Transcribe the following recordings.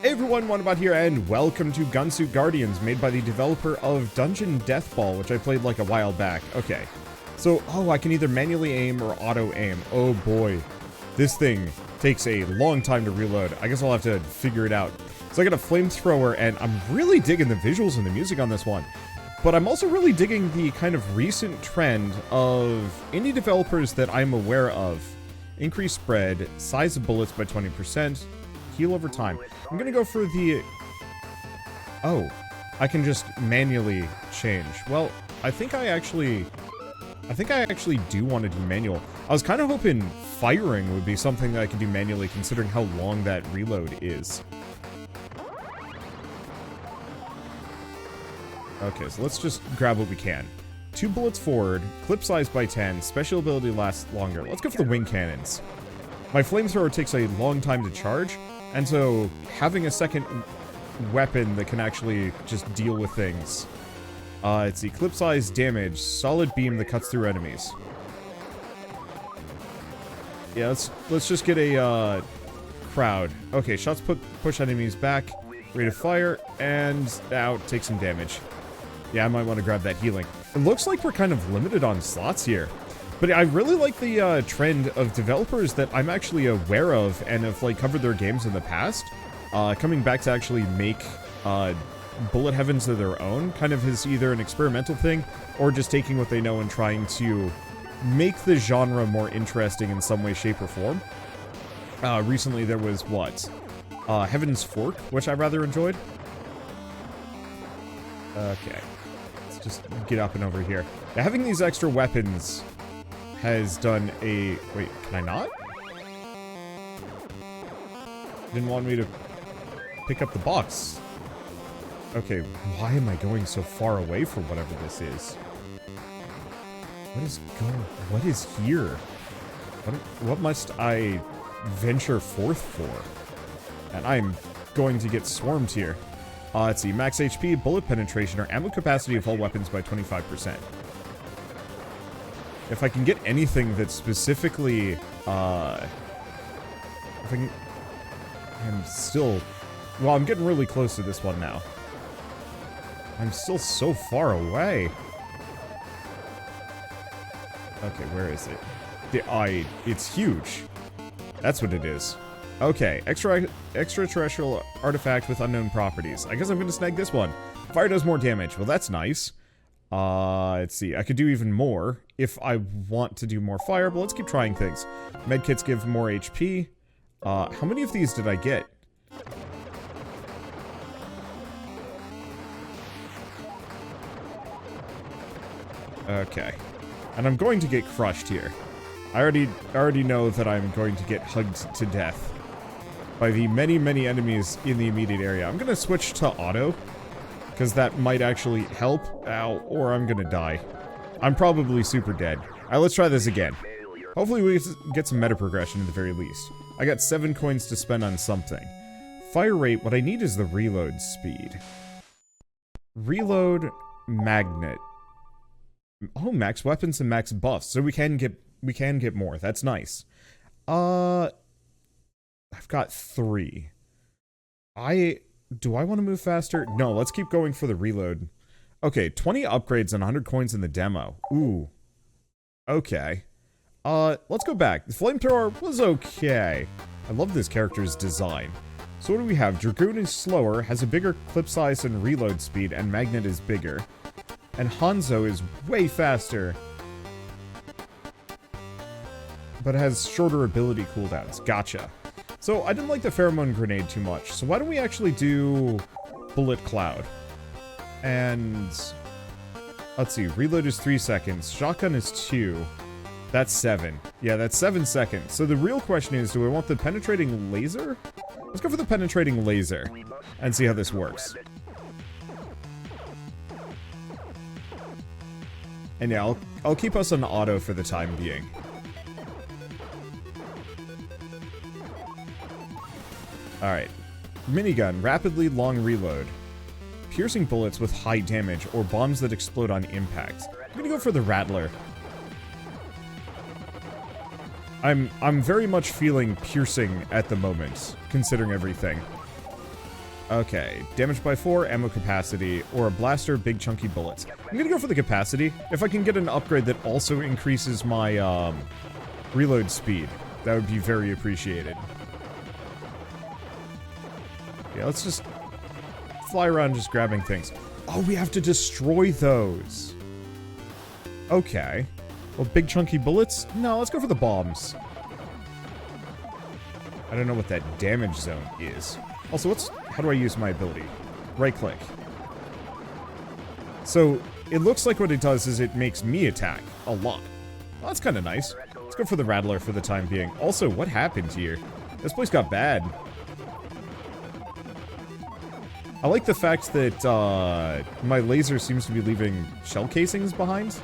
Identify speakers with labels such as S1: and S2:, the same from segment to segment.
S1: Hey everyone, Wanderbots here, and welcome to Gunsuit Guardians, made by the developer of Dungeon Deathball, which I played like a while back. Okay, so, I can either manually aim or auto-aim. Oh boy, this thing takes a long time to reload. I guess I'll have to figure it out. So I got a flamethrower, and I'm really digging the visuals and the music on this one. But I'm also really digging the kind of recent trend of indie developers that I'm aware of. Increase spread, size of bullets by 20%, heal over time. I'm gonna go for the... Oh, I can just manually change. Well, I think I actually do want to do manual. I was kind of hoping firing would be something that I could do manually, considering how long that reload is. Okay, so let's just grab what we can. 2 bullets forward, clip size by 10, special ability lasts longer. Let's go for the wing cannons. My flamethrower takes a long time to charge, and so having a second weapon that can actually just deal with things. Let's see, clip size, damage, solid beam that cuts through enemies. Yeah, let's just get a crowd. Okay, shots push enemies back, rate of fire, and out, take some damage. Yeah, I might want to grab that healing. It looks like we're kind of limited on slots here. But I really like the trend of developers that I'm actually aware of and have like covered their games in the past. Coming back to actually make bullet heavens of their own, kind of is either an experimental thing or just taking what they know and trying to make the genre more interesting in some way, shape, or form. Recently there was, what? Heaven's Fork, which I rather enjoyed. Okay. Let's just get up and over here. Now, having these extra weapons has done a... Wait, can I not? Didn't want me to pick up the box. Okay, why am I going so far away from whatever this is? What is here? What must I venture forth for? And I'm going to get swarmed here. Let's see, max HP, bullet penetration, or ammo capacity of all weapons by 25%. If I can get anything that's specifically, I'm still, well, I'm getting really close to this one now. I'm still so far away. Okay, where is it? It's huge. That's what it is. Okay, extraterrestrial artifact with unknown properties. I guess I'm gonna snag this one. Fire does more damage. Well, that's nice. Let's see. I could do even more if I want to do more fire, but let's keep trying things. Medkits give more HP. How many of these did I get? Okay. And I'm going to get crushed here. I already know that I'm going to get hugged to death by the many, many enemies in the immediate area. I'm gonna switch to auto, because that might actually help. Ow, or I'm gonna die. I'm probably super dead. Alright, let's try this again. Hopefully we get some meta progression at the very least. I got 7 coins to spend on something. Fire rate, what I need is the reload speed. Reload magnet. Oh, max weapons and max buffs, so we can get more. That's nice. I've got 3. Do I want to move faster? No, let's keep going for the reload. Okay, 20 upgrades and 100 coins in the demo. Ooh. Okay. Let's go back. The flamethrower was okay. I love this character's design. So what do we have? Dragoon is slower, has a bigger clip size and reload speed, and Magnet is bigger. And Hanzo is way faster, but has shorter ability cooldowns. Gotcha. So I didn't like the pheromone grenade too much, so why don't we actually do bullet cloud? And let's see, reload is 3 seconds, shotgun is 2. That's 7. Yeah, that's 7 seconds. So the real question is, do I want the penetrating laser? Let's go for the penetrating laser and see how this works. And yeah, I'll keep us on auto for the time being. Alright. Minigun, rapidly long reload. Piercing bullets with high damage, or bombs that explode on impact. I'm gonna go for the Rattler. I'm very much feeling piercing at the moment, considering everything. Okay, damage by 4, ammo capacity, or a blaster, big chunky bullets. I'm gonna go for the capacity. If I can get an upgrade that also increases my, reload speed, that would be very appreciated. Yeah, let's just fly around just grabbing things. Oh, we have to destroy those. Okay. Well, big chunky bullets? No, let's go for the bombs. I don't know what that damage zone is. Also, how do I use my ability? Right click. So, it looks like what it does is it makes me attack a lot. Well, that's kind of nice. Let's go for the Rattler for the time being. Also, what happened here? This place got bad. I like the fact that my laser seems to be leaving shell casings behind.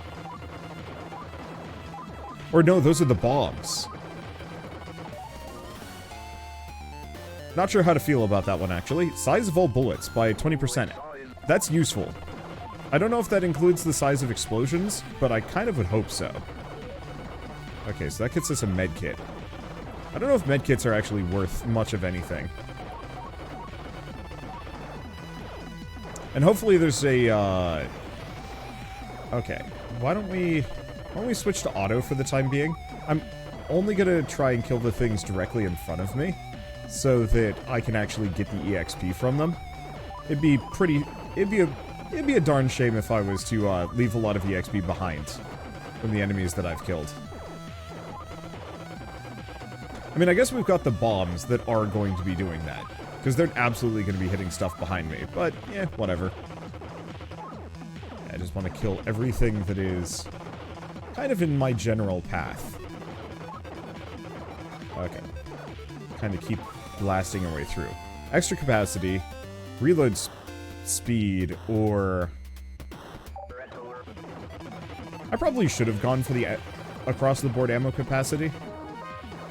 S1: Or no, those are the bombs. Not sure how to feel about that one, actually. Size of all bullets by 20%. That's useful. I don't know if that includes the size of explosions, but I kind of would hope so. Okay, so that gets us a med kit. I don't know if med kits are actually worth much of anything. And hopefully there's a, okay. Why don't we switch to auto for the time being? I'm only gonna try and kill the things directly in front of me, so that I can actually get the EXP from them. It'd be a darn shame if I was to leave a lot of EXP behind from the enemies that I've killed. I mean, I guess we've got the bombs that are going to be doing that, because they're absolutely going to be hitting stuff behind me, but yeah, whatever. I just want to kill everything that is kind of in my general path. Okay. Kind of keep blasting our way through. Extra capacity, reload speed, or... I probably should have gone for the across-the-board ammo capacity.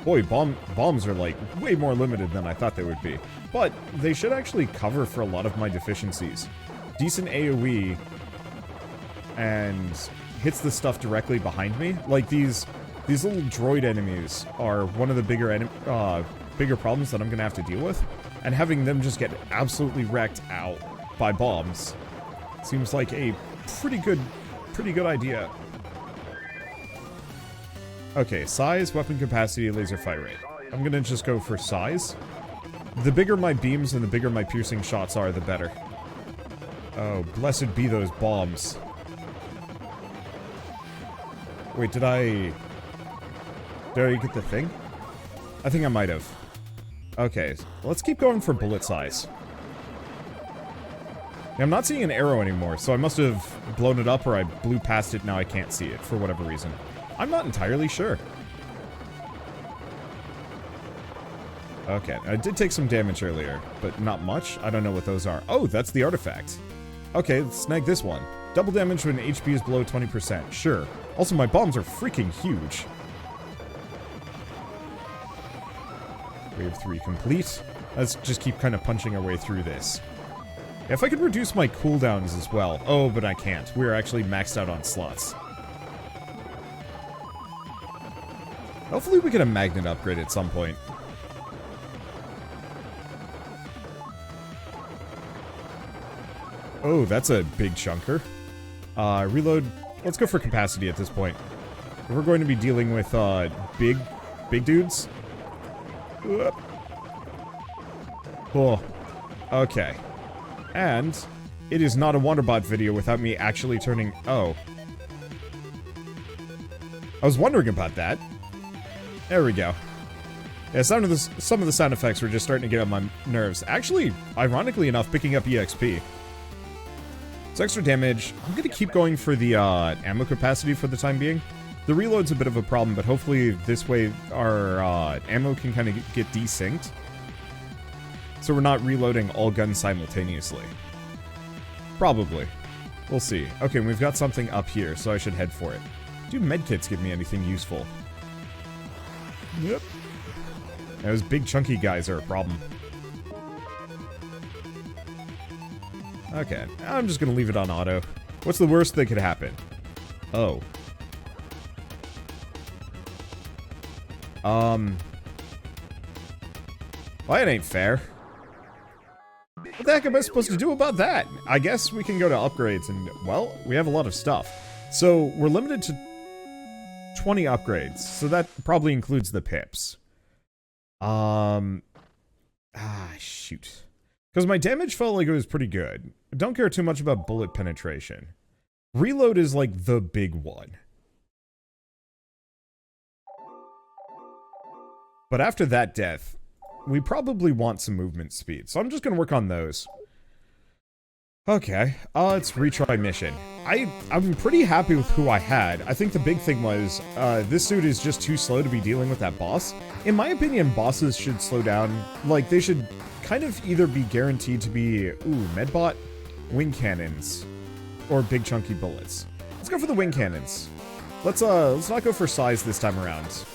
S1: Boy, bombs are, like, way more limited than I thought they would be. But they should actually cover for a lot of my deficiencies. Decent AoE, and hits the stuff directly behind me. Like, these little droid enemies are one of the bigger problems that I'm gonna have to deal with. And having them just get absolutely wrecked out by bombs seems like a pretty good idea. Okay, size, weapon capacity, laser fire rate. I'm gonna just go for size. The bigger my beams and the bigger my piercing shots are, the better. Oh, blessed be those bombs. Wait, did I get the thing? I think I might have. Okay, let's keep going for bullet size. Yeah, I'm not seeing an arrow anymore, so I must have blown it up or I blew past it, now I can't see it for whatever reason. I'm not entirely sure. Okay, I did take some damage earlier, but not much. I don't know what those are. Oh, that's the artifact. Okay, let's snag this one. Double damage when HP is below 20%. Sure. Also, my bombs are freaking huge. Wave 3 complete. Let's just keep kind of punching our way through this. If I could reduce my cooldowns as well. Oh, but I can't. We're actually maxed out on slots. Hopefully we get a magnet upgrade at some point. Oh, that's a big chunker. Reload. Let's go for capacity at this point. We're going to be dealing with, big dudes. Cool. Okay. And it is not a Wanderbot video without me actually turning... Oh. I was wondering about that. There we go. Yeah, some of the sound effects were just starting to get on my nerves. Actually, ironically enough, picking up EXP. It's extra damage. I'm gonna keep going for the ammo capacity for the time being. The reload's a bit of a problem, but hopefully this way our ammo can kind of get desynced. So we're not reloading all guns simultaneously. Probably. We'll see. Okay, we've got something up here, so I should head for it. Do medkits give me anything useful? Yep. Those big chunky guys are a problem. Okay, I'm just gonna leave it on auto. What's the worst that could happen? Oh. Well, it ain't fair. What the heck am I supposed to do about that? I guess we can go to upgrades and, well, we have a lot of stuff. So, we're limited to 20 upgrades, so that probably includes the pips. Shoot. Because my damage felt like it was pretty good. I don't care too much about bullet penetration. Reload is like the big one. But after that death, we probably want some movement speed, so I'm just gonna work on those. Okay, let's retry mission. I'm pretty happy with who I had. I think the big thing was, this suit is just too slow to be dealing with that boss. In my opinion, bosses should slow down. Like, they should kind of either be guaranteed to be, medbot, wing cannons, or big chunky bullets. Let's go for the wing cannons. Let's not go for size this time around.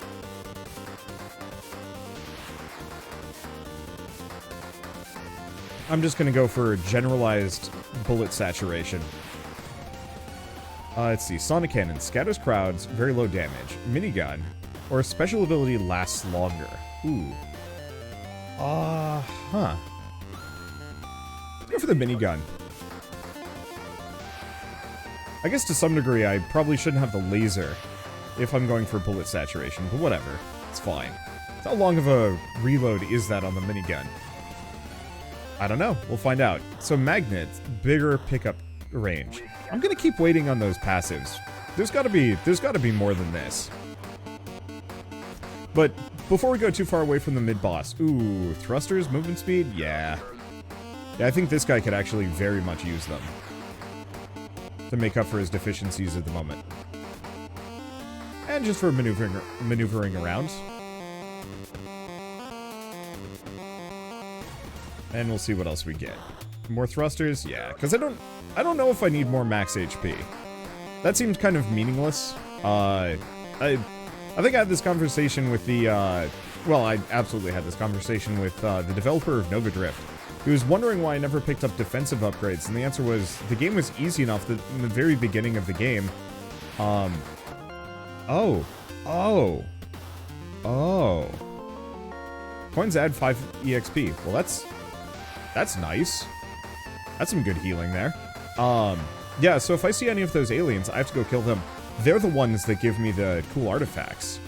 S1: I'm just gonna go for generalized bullet saturation. Let's see. Sonic Cannon scatters crowds, very low damage. Minigun, or special ability lasts longer. Ooh. Huh. Let's go for the minigun. I guess to some degree I probably shouldn't have the laser if I'm going for bullet saturation, but whatever. It's fine. How long of a reload is that on the minigun? I don't know. We'll find out. So magnets, bigger pickup range. I'm gonna keep waiting on those passives. There's gotta be more than this. But before we go too far away from the mid-boss, ooh, thrusters, movement speed, yeah. Yeah, I think this guy could actually very much use them to make up for his deficiencies at the moment. And just for maneuvering around. And we'll see what else we get. More thrusters? Yeah, because I don't know if I need more max HP. That seems kind of meaningless. I think I had this conversation with the, well, I absolutely had this conversation with the developer of Nova Drift. He was wondering why I never picked up defensive upgrades, and the answer was, the game was easy enough that in the very beginning of the game, Coins add 5 EXP. Well, that's nice. That's some good healing there. Yeah, so if I see any of those aliens, I have to go kill them. They're the ones that give me the cool artifacts.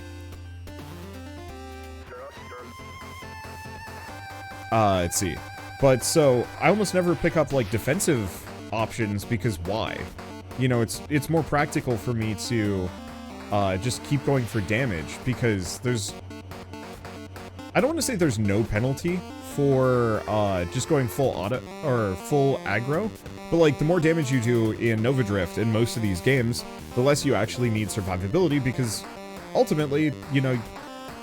S1: Let's see. But, so, I almost never pick up, like, defensive options, because why? You know, it's more practical for me to, just keep going for damage, because there's... I don't want to say there's no penalty for, just going full auto, or full aggro, but, like, the more damage you do in Nova Drift in most of these games, the less you actually need survivability, because, ultimately, you know,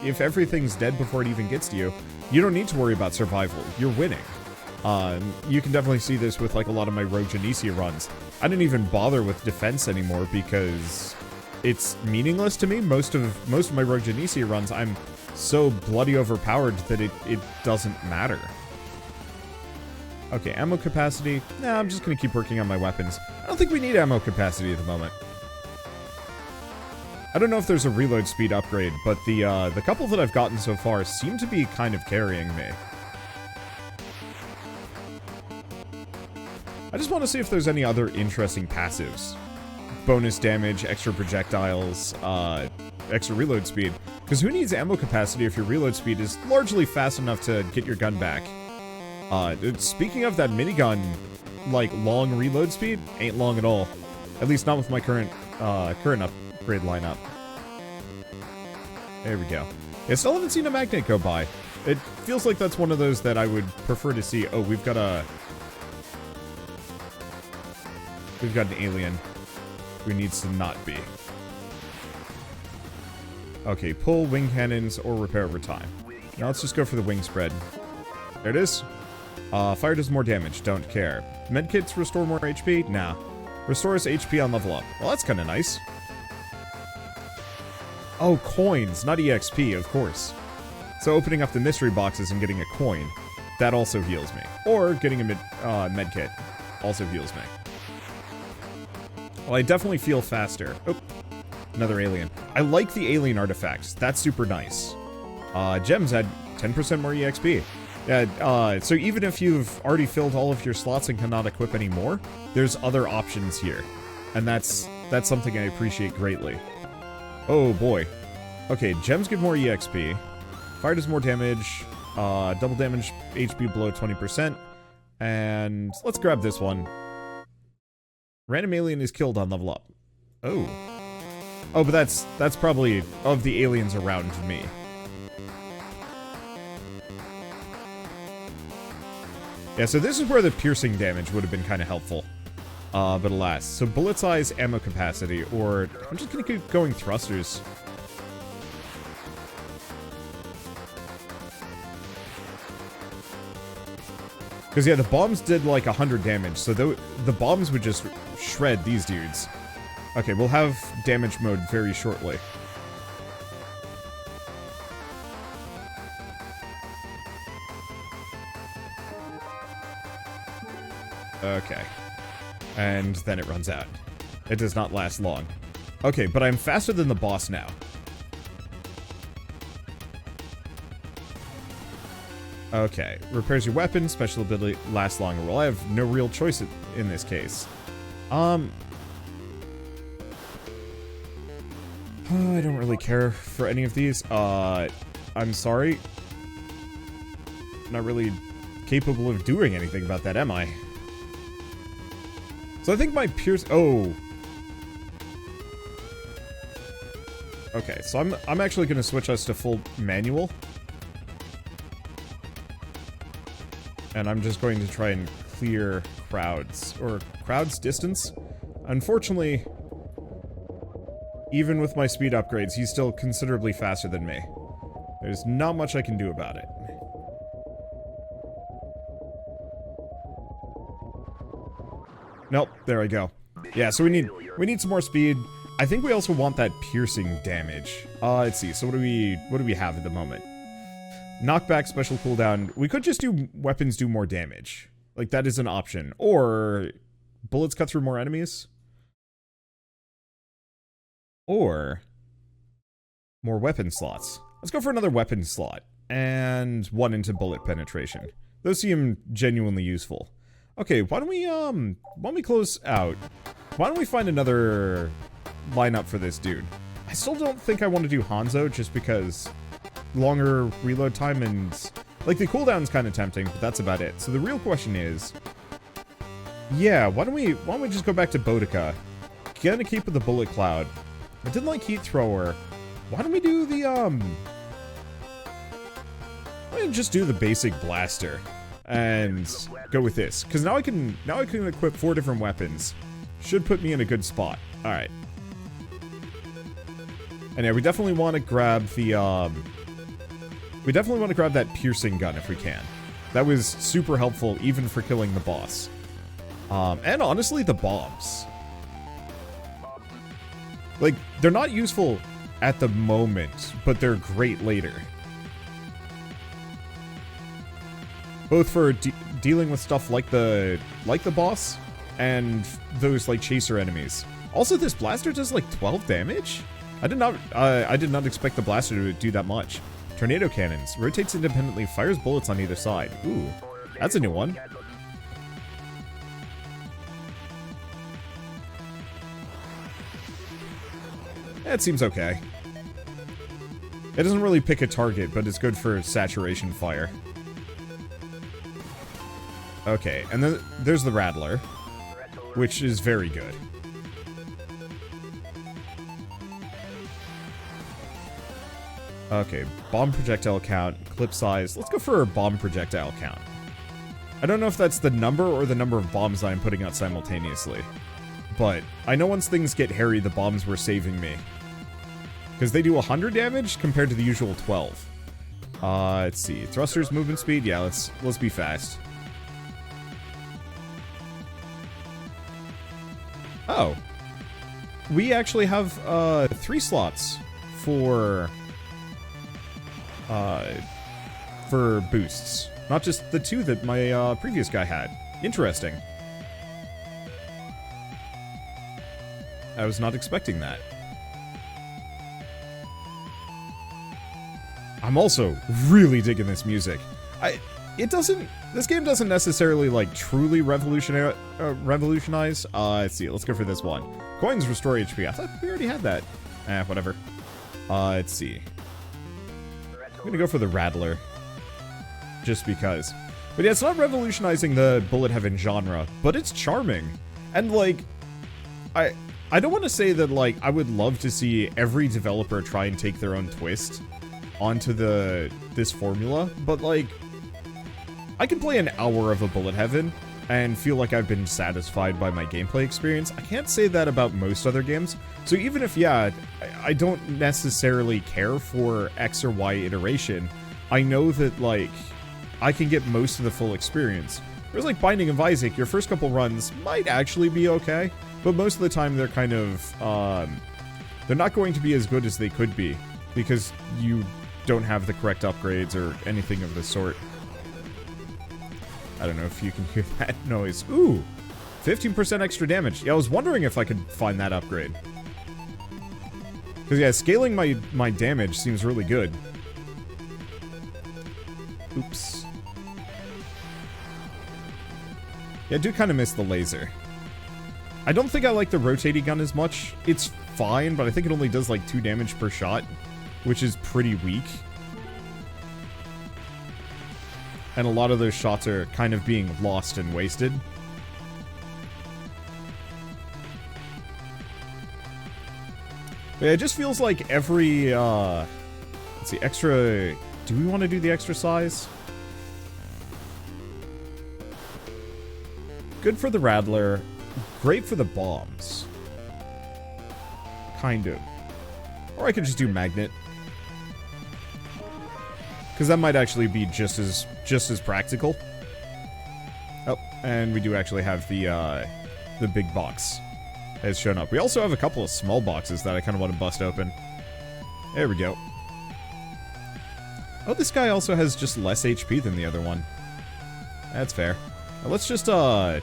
S1: if everything's dead before it even gets to you, you don't need to worry about survival. You're winning. You can definitely see this with, like, a lot of my Rogue Genesia runs. I didn't even bother with defense anymore because it's meaningless to me. Most of my Rogue Genesia runs, I'm so bloody overpowered that it doesn't matter. Okay, ammo capacity. Nah, I'm just gonna keep working on my weapons. I don't think we need ammo capacity at the moment. I don't know if there's a reload speed upgrade, but the couple that I've gotten so far seem to be kind of carrying me. I just want to see if there's any other interesting passives. Bonus damage, extra projectiles, extra reload speed. Because who needs ammo capacity if your reload speed is largely fast enough to get your gun back? Speaking of that minigun, like, long reload speed, ain't long at all. At least not with my current upgrade lineup. There we go. I still haven't seen a magnet go by. It feels like that's one of those that I would prefer to see. Oh, we've got an alien who needs to not be. Okay, pull wing cannons or repair over time. Now let's just go for the wing spread. There it is. Fire does more damage, don't care. Medkits restore more HP? Nah. Restores HP on level up. Well, that's kind of nice. Oh, coins, not EXP, of course. So opening up the mystery boxes and getting a coin, that also heals me. Or getting a medkit also heals me. Well, I definitely feel faster. Oh, another alien. I like the alien artifacts. That's super nice. Gems add 10% more EXP. Yeah, so even if you've already filled all of your slots and cannot equip any more, there's other options here. And that's something I appreciate greatly. Oh boy. Okay, gems give more EXP. Fire does more damage. Double damage, HP below 20%. And let's grab this one. Random alien is killed on level up. Oh. Oh, but that's probably of the aliens around me. Yeah, so this is where the piercing damage would have been kind of helpful. But alas. So bullet size, ammo capacity, or I'm just gonna keep going thrusters. Because, yeah, the bombs did like 100 damage, so the bombs would just shred these dudes. Okay, we'll have damage mode very shortly. Okay. And then it runs out. It does not last long. Okay, but I'm faster than the boss now. Okay, repairs your weapon, special ability lasts longer. Well, I have no real choice in this case. I don't really care for any of these. I'm sorry. Not really capable of doing anything about that, am I? So I think my pierce... Oh. Okay, so I'm actually going to switch us to full manual. And I'm just going to try and clear crowds. Or crowds distance. Unfortunately, even with my speed upgrades, he's still considerably faster than me. There's not much I can do about it. Nope, there I go. Yeah, so we need some more speed. I think we also want that piercing damage. Let's see. So what do we have at the moment? Knockback, special cooldown. We could just do weapons do more damage. Like, that is an option. Or bullets cut through more enemies. Or more weapon slots. Let's go for another weapon slot. And one into bullet penetration. Those seem genuinely useful. Okay, why don't we close out? Why don't we find another lineup for this dude? I still don't think I want to do Hanzo just because longer reload time and like the cooldown's kind of tempting, but that's about it. So the real question is, yeah, why don't we just go back to Boudica? Gonna keep with the bullet cloud. I didn't like heat thrower. Why don't we do the why don't we just do the basic blaster and go with this? Because now I can equip 4 different weapons. Should put me in a good spot. All right. And yeah, we definitely want to grab the we definitely want to grab that piercing gun if we can. That was super helpful even for killing the boss. And honestly, the bombs. Like, they're not useful at the moment, but they're great later. Both for dealing with stuff like the boss and those like chaser enemies. Also, this blaster does like 12 damage. I did not expect the blaster to do that much. Tornado cannons rotates independently, fires bullets on either side. Ooh, that's a new one. It seems okay. It doesn't really pick a target, but it's good for saturation fire. Okay, and then there's the Rattler, which is very good. Okay, bomb projectile count, clip size. Let's go for a bomb projectile count. I don't know if that's the number or the number of bombs I'm putting out simultaneously. But I know once things get hairy, the bombs were saving me. Because they do 100 damage compared to the usual 12. Let's see. Thrusters, movement speed. Yeah, let's be fast. Oh. We actually have 3 slots for boosts. Not just the 2 that my previous guy had. Interesting. I was not expecting that. I'm also really digging this music. it doesn't, this game doesn't necessarily, like, truly revolutionize, let's see, let's go for this one. Coins restore HP. I thought we already had that. Whatever. Let's see. I'm gonna go for the Rattler. Just because. But yeah, it's not revolutionizing the bullet heaven genre, but it's charming. And, like, I don't want to say that, like, I would love to see every developer try and take their own twist onto this formula, but, like, I can play an hour of a bullet heaven and feel like I've been satisfied by my gameplay experience. I can't say that about most other games. So even if, yeah, I don't necessarily care for X or Y iteration, I know that, like, I can get most of the full experience. Whereas, like, Binding of Isaac, your first couple runs might actually be okay, but most of the time they're kind of, they're not going to be as good as they could be, because you don't have the correct upgrades or anything of the sort. I don't know if you can hear that noise. Ooh, 15% extra damage. Yeah, I was wondering if I could find that upgrade. Because, yeah, scaling my damage seems really good. Oops. Yeah, I do kind of miss the laser. I don't think I like the rotating gun as much. It's fine, but I think it only does like 2 damage per shot, which is pretty weak. And a lot of those shots are kind of being lost and wasted. But yeah, it just feels like every, let's see, extra, do we want to do the extra size? Good for the Rattler. Great for the bombs. Kind of. Or I could just do Magnet. Because that might actually be just as practical. Oh, and we do actually have the big box has shown up. We also have a couple of small boxes that I kind of want to bust open. There we go. Oh, this guy also has just less HP than the other one. That's fair. Now let's just, go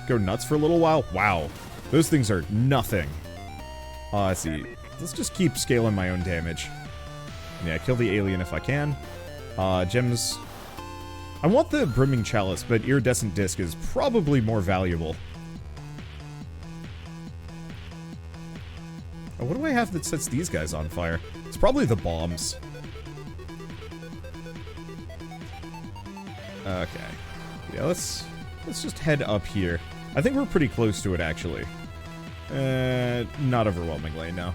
S1: nuts for a little while. Wow. Those things are nothing. Let's see. Let's just keep scaling my own damage. Yeah, kill the alien if I can. Gems. I want the Brimming Chalice, but Iridescent Disc is probably more valuable. Oh, what do I have that sets these guys on fire? It's probably the bombs. Okay. Yeah, let's just head up here. I think we're pretty close to it, actually. Not overwhelmingly, no.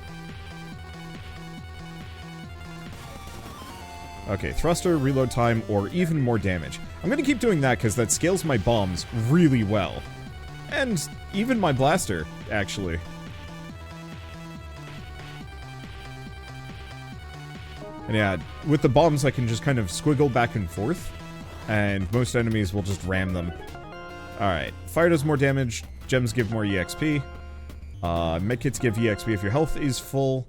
S1: Okay, thruster, reload time, or even more damage. I'm gonna keep doing that because that scales my bombs really well. And even my blaster, actually. And yeah, with the bombs I can just kind of squiggle back and forth, and most enemies will just ram them. Alright, fire does more damage, gems give more EXP, medkits give EXP if your health is full,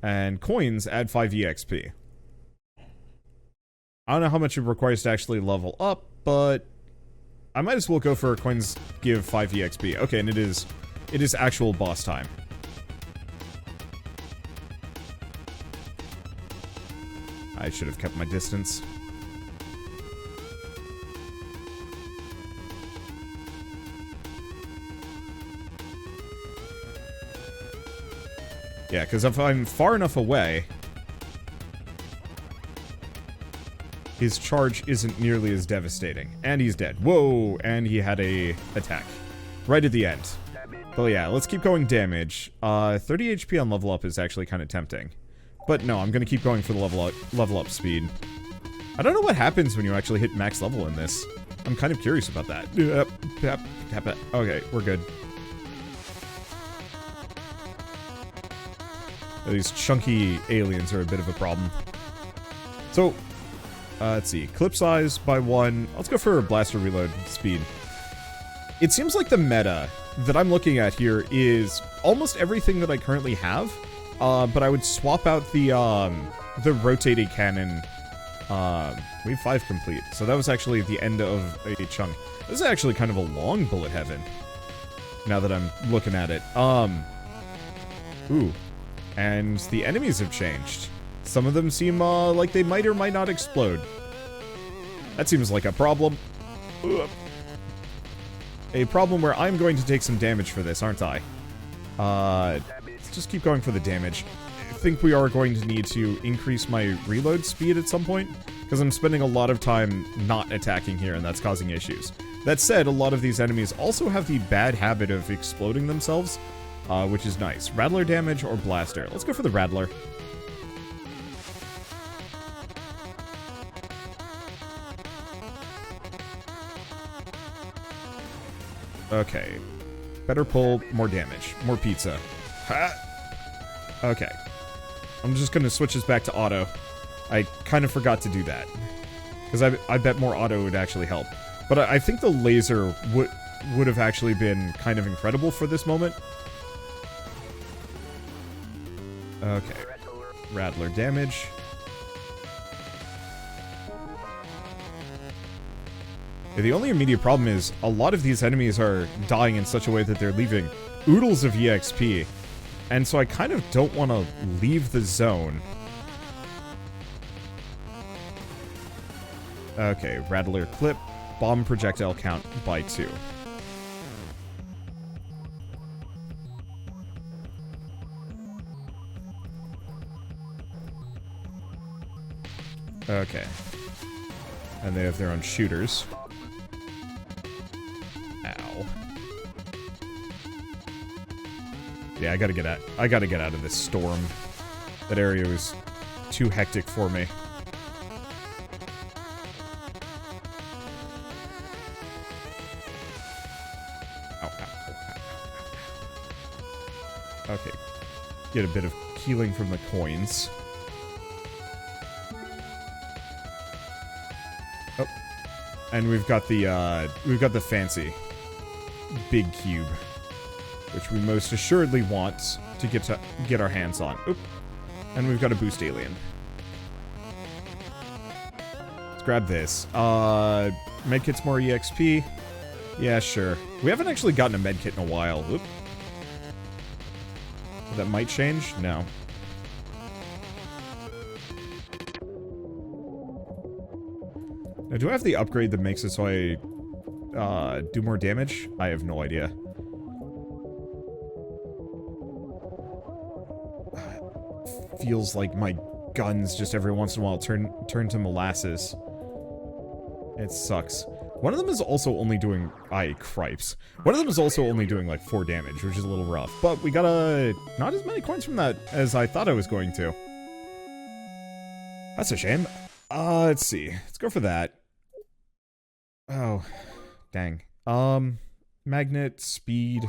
S1: and coins add 5 EXP. I don't know how much it requires to actually level up, but I might as well go for coins give 5 EXP. Okay, and it is actual boss time. I should have kept my distance. Yeah, because if I'm far enough away, his charge isn't nearly as devastating. And he's dead. Whoa! And he had a attack. Right at the end. But yeah, let's keep going damage. 30 HP on level up is actually kind of tempting. But no, I'm gonna keep going for the level up speed. I don't know what happens when you actually hit max level in this. I'm kind of curious about that. Okay, we're good. These chunky aliens are a bit of a problem. So, let's see. Clip size by 1. Let's go for blaster reload speed. It seems like the meta that I'm looking at here is almost everything that I currently have, but I would swap out the rotating cannon. Wave 5 complete. So that was actually the end of a chunk. This is actually kind of a long bullet heaven, now that I'm looking at it. Ooh. And the enemies have changed. Some of them seem like they might or might not explode. That seems like a problem. Ugh. A problem where I'm going to take some damage for this, aren't I? Let's just keep going for the damage. I think we are going to need to increase my reload speed at some point, because I'm spending a lot of time not attacking here, and that's causing issues. That said, a lot of these enemies also have the bad habit of exploding themselves, which is nice. Rattler damage or blaster? Let's go for the Rattler. Okay. Better pull, more damage. More pizza. Ha! Okay. I'm just gonna switch this back to auto. I kind of forgot to do that. Because I bet more auto would actually help. But I think the laser would have actually been kind of incredible for this moment. Okay. Rattler damage. The only immediate problem is a lot of these enemies are dying in such a way that they're leaving oodles of EXP. And so I kind of don't want to leave the zone. Okay, Rattler clip. Bomb projectile count by 2. Okay. And they have their own shooters. Ow. Yeah, I gotta get out of this storm. That area was too hectic for me. Ow, ow, ow, ow. Okay. Get a bit of healing from the coins. Oh. And we've got the fancy big cube, which we most assuredly want to get our hands on. Oop. And we've got a boost alien. Let's grab this. Medkit's more EXP. Yeah, sure. We haven't actually gotten a medkit in a while. Oop. That might change? No. Now, do I have the upgrade that makes it so I do more damage? I have no idea. Feels like my guns just every once in a while turn to molasses. It sucks. One of them is also only doing... cripes. One of them is also only doing like 4 damage, which is a little rough. But we got not as many coins from that as I thought I was going to. That's a shame. Let's see. Let's go for that. Oh, dang. Magnet, speed.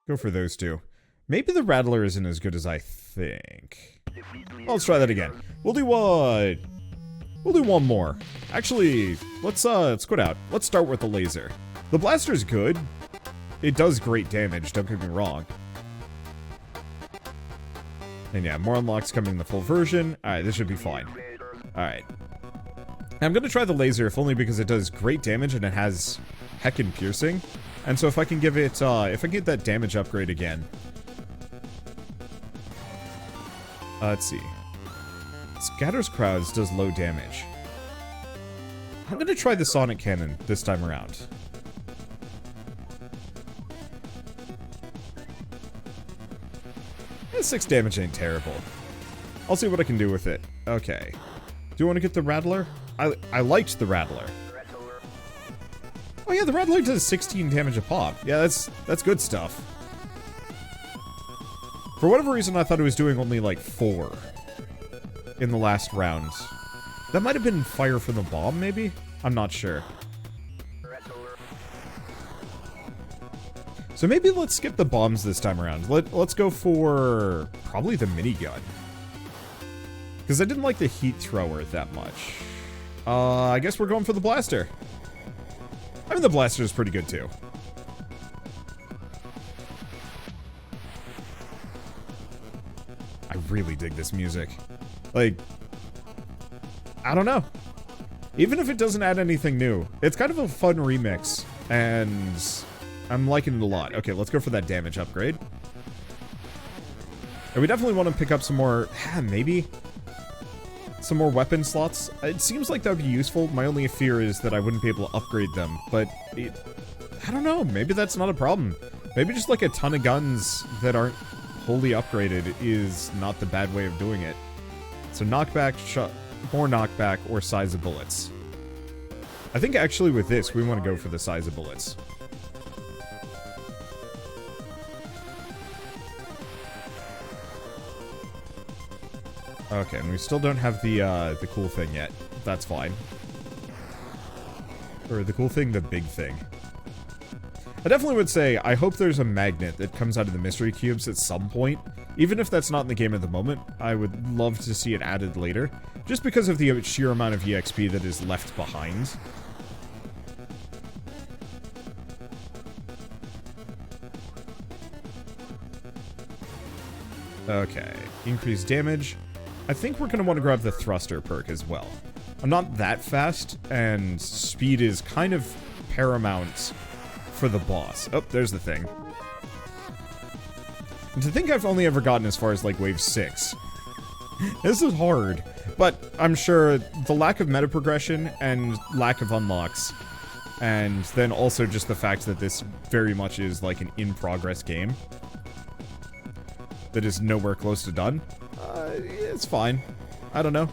S1: Go for those two. Maybe the Rattler isn't as good as I think. Well, let's try that again. We'll do one more. Actually, let's quit out. Let's start with the laser. The blaster's good. It does great damage, don't get me wrong. And yeah, more unlocks coming in the full version. Alright, this should be fine. Alright. I'm gonna try the laser, if only because it does great damage and it has heckin' piercing. And so if I can give it, if I can get that damage upgrade again. Let's see. Scatters crowds does low damage. I'm gonna try the sonic cannon this time around. Yeah, 6 damage ain't terrible. I'll see what I can do with it. Okay. Do you want to get the Rattler? I liked the Rattler. Oh yeah, the Rattler does 16 damage a pop. Yeah, that's good stuff. For whatever reason, I thought it was doing only like 4 in the last round. That might have been fire from the bomb, maybe? I'm not sure. So maybe let's skip the bombs this time around. Let's go for probably the minigun. Because I didn't like the heat thrower that much. I guess we're going for the blaster. I mean, the blaster is pretty good too. I really dig this music. Like, I don't know. Even if it doesn't add anything new, it's kind of a fun remix, and I'm liking it a lot. Okay, let's go for that damage upgrade. And we definitely want to pick up some more, maybe some more weapon slots. It seems like that would be useful. My only fear is that I wouldn't be able to upgrade them, but I don't know, maybe that's not a problem. Maybe just like a ton of guns that aren't wholly upgraded is not the bad way of doing it. So knockback, more knockback, or size of bullets. I think actually with this, we want to go for the size of bullets. Okay, and we still don't have the cool thing yet. That's fine. Or the cool thing, the big thing. I definitely would say, I hope there's a magnet that comes out of the mystery cubes at some point. Even if that's not in the game at the moment, I would love to see it added later. Just because of the sheer amount of EXP that is left behind. Okay, increased damage. I think we're going to want to grab the thruster perk as well. I'm not that fast, and speed is kind of paramount for the boss. Oh, there's the thing. And to think I've only ever gotten as far as, like, wave 6. This is hard. But I'm sure the lack of meta progression and lack of unlocks, and then also just the fact that this very much is, like, an in-progress game that is nowhere close to done, it's fine. I don't know.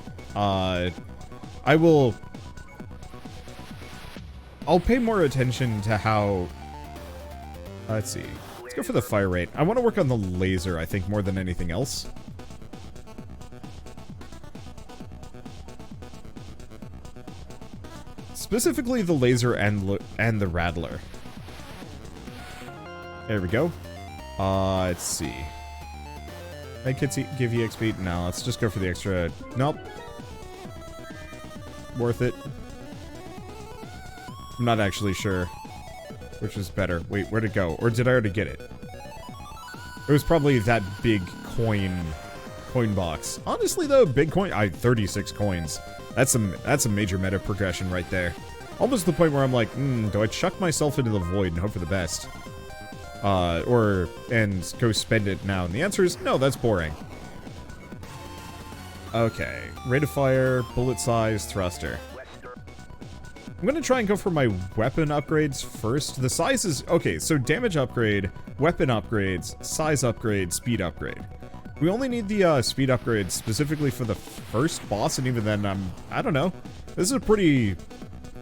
S1: I'll pay more attention to how... let's see. Let's go for the fire rate. I want to work on the laser, I think, more than anything else. Specifically the laser and the rattler. There we go. Let's see. Make it give EXP? No, let's just go for the extra... Nope. Worth it. I'm not actually sure which is better. Wait, where'd it go? Or did I already get it? It was probably that big coin box. Honestly though, big coin... 36 coins. That's a major meta progression right there. Almost to the point where I'm like, do I chuck myself into the void and hope for the best? And go spend it now? And the answer is, no, that's boring. Okay, rate of fire, bullet size, thruster. I'm gonna try and go for my weapon upgrades first. The size is, okay, so damage upgrade, weapon upgrades, size upgrade, speed upgrade. We only need the speed upgrade specifically for the first boss, and even then, I don't know. This is a pretty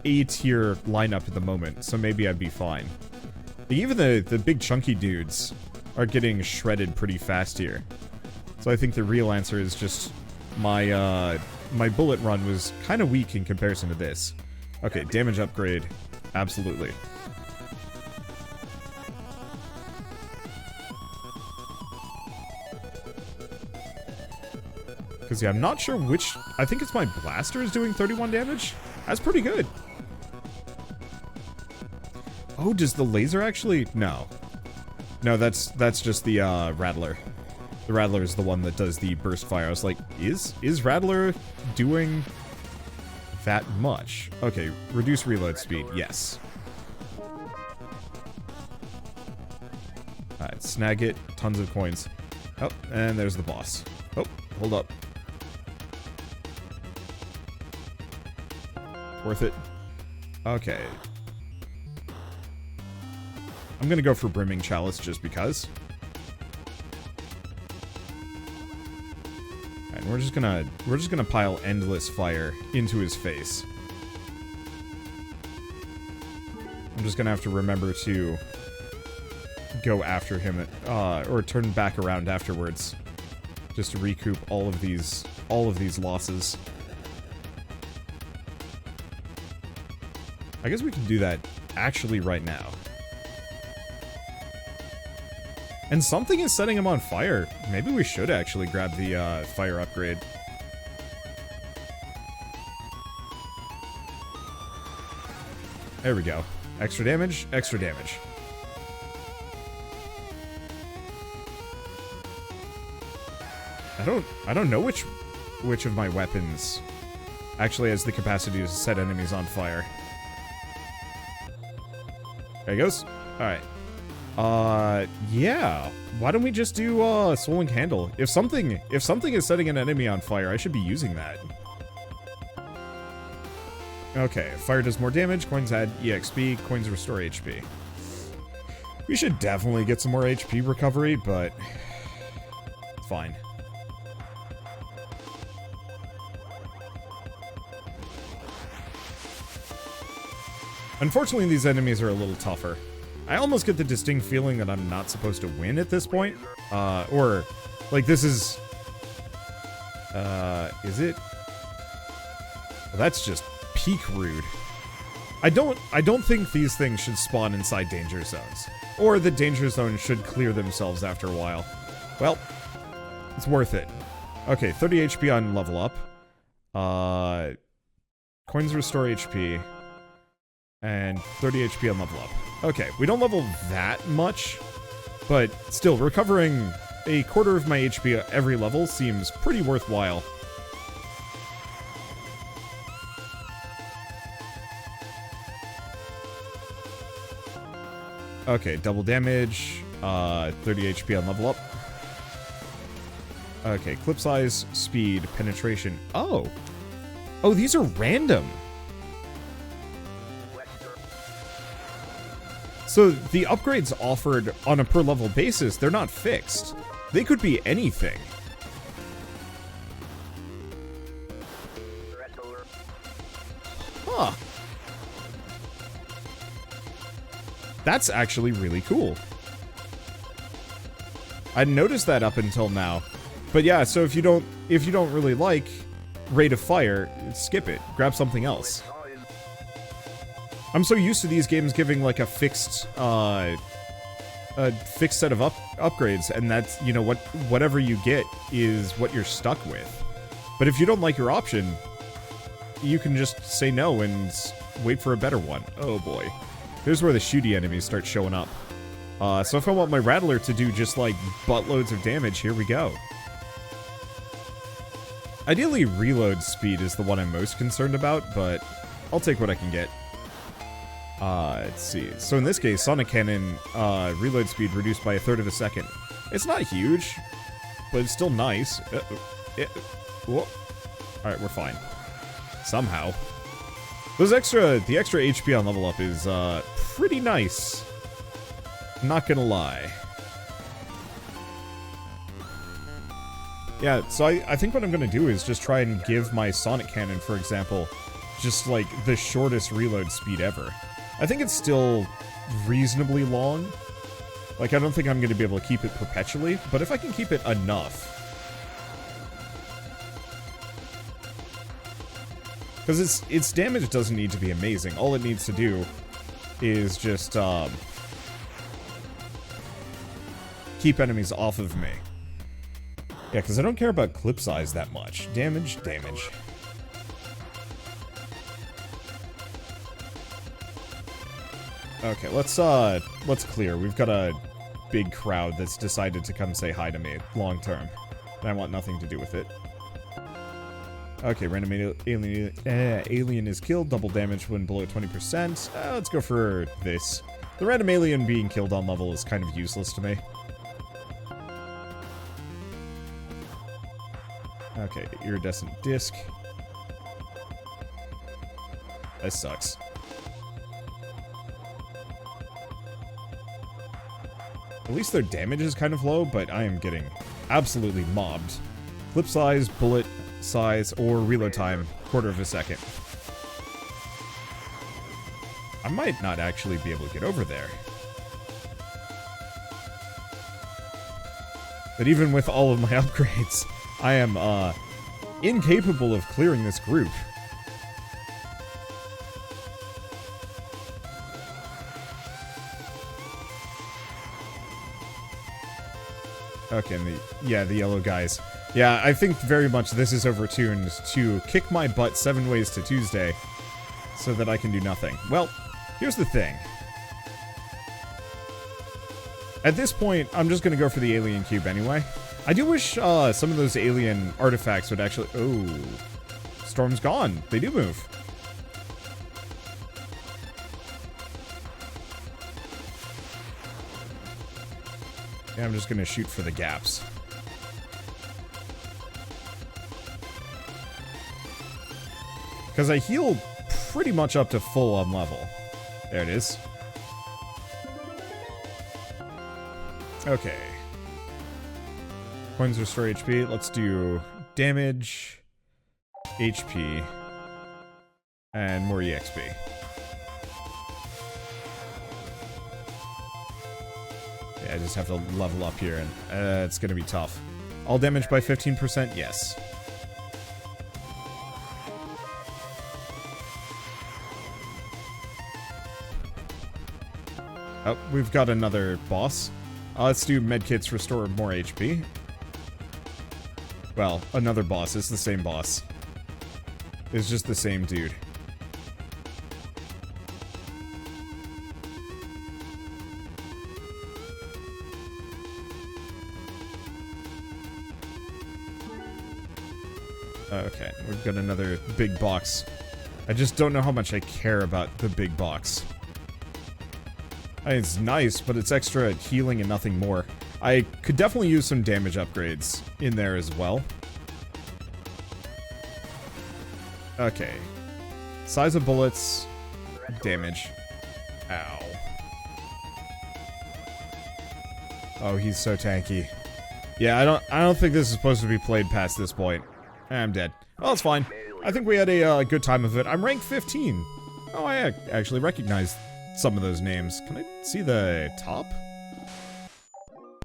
S1: A-tier lineup at the moment, so maybe I'd be fine. Even the big chunky dudes are getting shredded pretty fast here. So I think the real answer is just my bullet run was kind of weak in comparison to this. Okay, damage upgrade. Absolutely. Because, yeah, I'm not sure which... I think it's my blaster is doing 31 damage? That's pretty good. Oh, does the laser actually... No. No, that's just the, Rattler. The Rattler is the one that does the burst fire. I was like, is Rattler doing that much? Okay, reduce reload speed. Yes. Alright, snag it. Tons of coins. Oh, and there's the boss. Oh, hold up. Worth it. Okay. I'm gonna go for Brimming Chalice just because. And we're just gonna pile endless fire into his face. I'm just gonna have to remember to go after him or turn back around afterwards, just to recoup all of these losses. I guess we can do that actually right now. And something is setting him on fire. Maybe we should actually grab the fire upgrade. There we go. Extra damage, extra damage. I don't know which of my weapons actually has the capacity to set enemies on fire. There he goes. Alright. Yeah. Why don't we just do, Swollen Candle? If something is setting an enemy on fire, I should be using that. Okay, fire does more damage, coins add EXP, coins restore HP. We should definitely get some more HP recovery, but it's fine. Unfortunately, these enemies are a little tougher. I almost get the distinct feeling that I'm not supposed to win at this point. Or, like, this is it? Well, that's just peak rude. I don't think these things should spawn inside danger zones. Or the danger zones should clear themselves after a while. Well, it's worth it. Okay, 30 HP on level up. Coins restore HP. And 30 HP on level up. Okay, we don't level that much, but still, recovering a quarter of my HP at every level seems pretty worthwhile. Okay, double damage, 30 HP on level up. Okay, clip size, speed, penetration. Oh! Oh, these are random! So, the upgrades offered on a per level basis, they're not fixed. They could be anything. Huh. That's actually really cool. I noticed that up until now. But yeah, so if you don't really like rate of fire, skip it. Grab something else. I'm so used to these games giving like a fixed set of upgrades, and that's, you know, whatever you get is what you're stuck with. But if you don't like your option, you can just say no and wait for a better one. Oh boy. Here's where the shooty enemies start showing up. So if I want my Rattler to do just like buttloads of damage, here we go. Ideally, reload speed is the one I'm most concerned about, but I'll take what I can get. Let's see. So in this case, Sonic Cannon, reload speed reduced by 1/3 of a second. It's not huge, but it's still nice. Alright, we're fine. Somehow. The extra HP on level up is, pretty nice. Not gonna lie. Yeah, so I think what I'm gonna do is just try and give my Sonic Cannon, for example, just like the shortest reload speed ever. I think it's still reasonably long. Like, I don't think I'm going to be able to keep it perpetually, but if I can keep it enough. Because its damage doesn't need to be amazing. All it needs to do is just, keep enemies off of me. Yeah, because I don't care about clip size that much. Damage. Okay, let's clear. We've got a big crowd that's decided to come say hi to me long term, and I want nothing to do with it. Okay, random alien is killed. Double damage when below 20%. Let's go for this. The random alien being killed on level is kind of useless to me. Okay, iridescent disc. This sucks. At least their damage is kind of low, but I am getting absolutely mobbed. Clip size, bullet size, or reload time, 1/4 of a second. I might not actually be able to get over there. But even with all of my upgrades, I am, incapable of clearing this group. Okay, and the yellow guys. Yeah, I think very much this is overtuned to kick my butt 7 ways to Tuesday so that I can do nothing. Well, here's the thing. At this point, I'm just gonna go for the alien cube anyway. I do wish some of those alien artifacts would actually... Oh, Storm's gone. They do move. And I'm just gonna shoot for the gaps. Because I heal pretty much up to full on level. There it is. Okay. Coins restore HP. Let's do damage, HP, and more EXP. Yeah, I just have to level up here, and it's gonna be tough. All damage by 15%? Yes. Oh, we've got another boss. Let's do medkits restore more HP. Well, another boss. It's the same boss. It's just the same dude. Okay, we've got another big box. I just don't know how much I care about the big box. I mean, it's nice, but it's extra healing and nothing more. I could definitely use some damage upgrades in there as well. Okay. Size of bullets. Damage. Ow. Oh, he's so tanky. Yeah, I don't think this is supposed to be played past this point. I'm dead. Well, it's fine. I think we had a good time of it. I'm rank 15. Oh, I actually recognized some of those names. Can I see the top?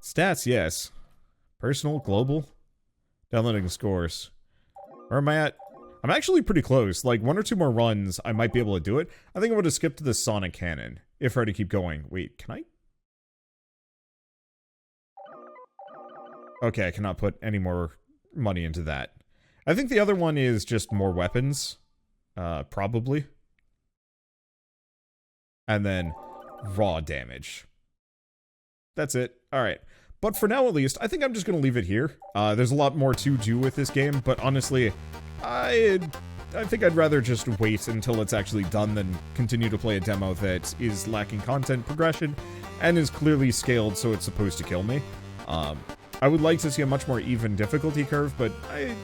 S1: Stats, yes. Personal, global. Downloading scores. Where am I at? I'm actually pretty close. Like, 1 or 2 more runs, I might be able to do it. I think I would have skipped to the Sonic Cannon if I were to keep going. Wait, can I? Okay, I cannot put any more money into that. I think the other one is just more weapons. Probably. And then raw damage. That's it. Alright. But for now, at least, I think I'm just going to leave it here. There's a lot more to do with this game, but honestly, I think I'd rather just wait until it's actually done than continue to play a demo that is lacking content progression and is clearly scaled so it's supposed to kill me. I would like to see a much more even difficulty curve, but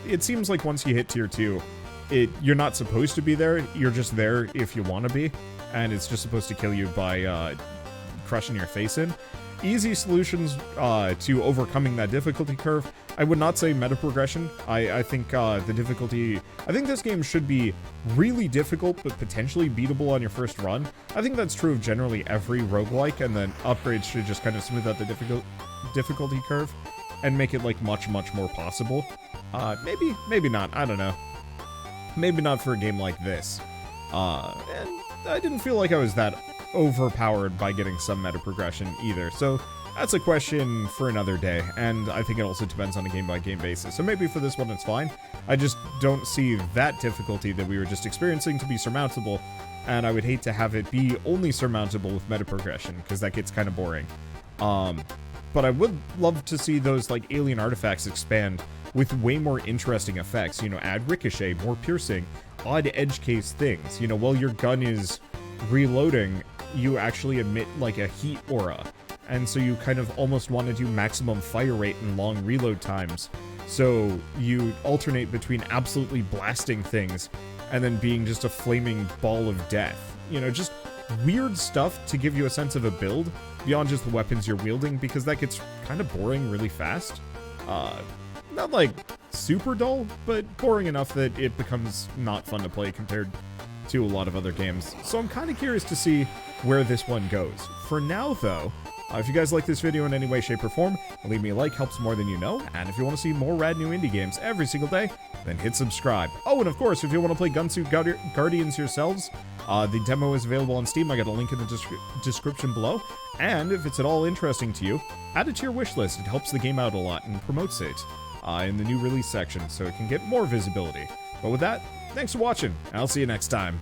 S1: it seems like once you hit tier 2, you're not supposed to be there, you're just there if you want to be, and it's just supposed to kill you by crushing your face in. Easy solutions to overcoming that difficulty curve. I would not say meta progression. I think the difficulty... I think this game should be really difficult, but potentially beatable on your first run. I think that's true of generally every roguelike, and then upgrades should just kind of smooth out the difficulty curve and make it, like, much, much more possible. Maybe not. I don't know. Maybe not for a game like this. And I didn't feel like I was that overpowered by getting some meta progression either, so that's a question for another day, and I think it also depends on a game-by-game basis, so maybe for this one it's fine. I just don't see that difficulty that we were just experiencing to be surmountable, and I would hate to have it be only surmountable with meta progression, because that gets kind of boring. But I would love to see those, like, alien artifacts expand with way more interesting effects, you know, add ricochet, more piercing, odd edge case things, you know, while your gun is reloading, you actually emit like a heat aura, and so you kind of almost want to do maximum fire rate and long reload times, so you alternate between absolutely blasting things and then being just a flaming ball of death, you know, just weird stuff to give you a sense of a build beyond just the weapons you're wielding, because that gets kind of boring really fast. Not like super dull, but boring enough that it becomes not fun to play compared to a lot of other games. So I'm kind of curious to see where this one goes. For now, though, if you guys like this video in any way, shape, or form, leave me a like, helps more than you know. And if you want to see more rad new indie games every single day, then hit subscribe. Oh, and of course, if you want to play Gunsuit Guardians yourselves, the demo is available on Steam. I got a link in the description below. And if it's at all interesting to you, add it to your wish list. It helps the game out a lot and promotes it in the new release section so it can get more visibility. But with that, thanks for watching, and I'll see you next time.